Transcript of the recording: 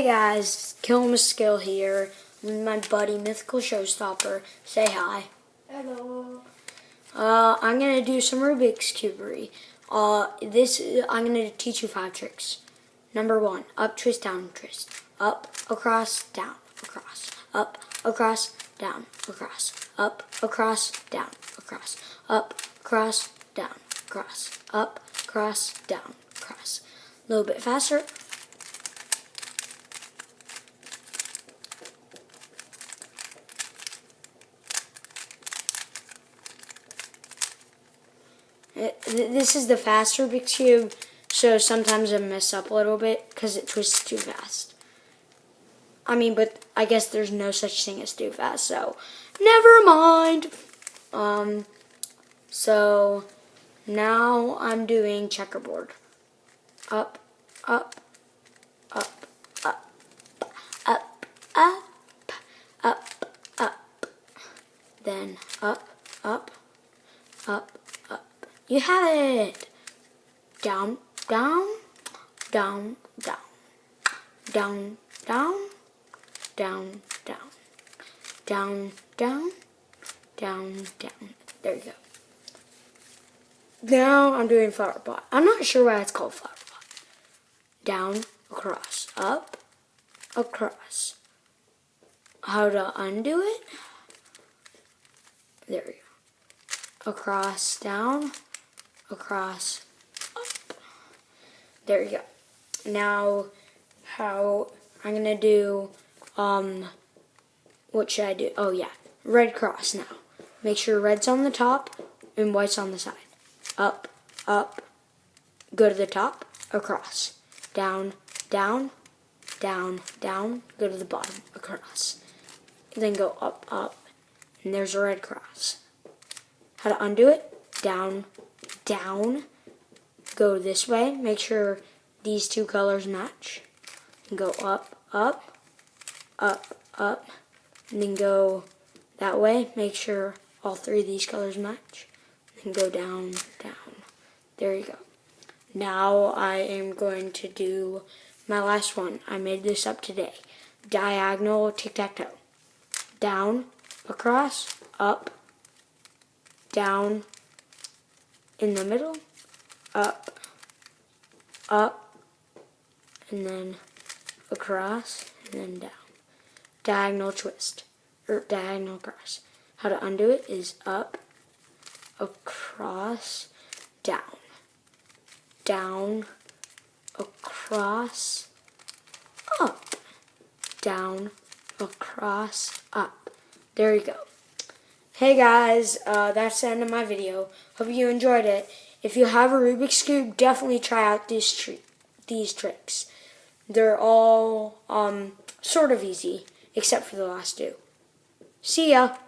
Hey guys, Kilm Skill here with my buddy Mythical Showstopper. Say hi. Hello. I'm gonna do some Rubik's Cubery. I'm gonna teach you 5 tricks. Number 1, up, twist, down, twist. Up, across, down, across. Up, across, down, across. Up, across, down, across. Up, across, down, across. Up, across, down, across. A little bit faster. This is the fast Rubik's Cube, so sometimes I mess up a little bit because it twists too fast. But I guess there's no such thing as too fast, so never mind. So now I'm doing checkerboard. Up, up, up, up, up, up, up, up. Then up, up, up. You have it. Down, down, down, down, down, down, down, down, down, down, down, down. There you go. Now I'm doing flower pot. I'm not sure why it's called flower pot. Down, across, up, across. How to undo it? There we go. Across, down, across, up. There you go. Now, how I'm gonna do, what should I do? Oh yeah, red cross now. Make sure red's on the top and white's on the side. Up, up, go to the top, across. Down, down, down, down, go to the bottom, across. Then go up, up, and there's a red cross. How to undo it? Down, down, go this way, make sure these two colors match, and go up, up, up, up, and then go that way, make sure all 3 of these colors match, and go down, down. There you go. Now I am going to do my last one. I made this up today. Diagonal tic-tac-toe. Down, across, up, down, in the middle, up, up, and then across, and then down. Diagonal twist, or diagonal cross. How to undo it is up, across, down, down, across, up, down, across, up. There you go. Hey guys, that's the end of my video. Hope you enjoyed it. If you have a Rubik's Cube, definitely try out these tricks. They're all sort of easy, except for the last 2. See ya!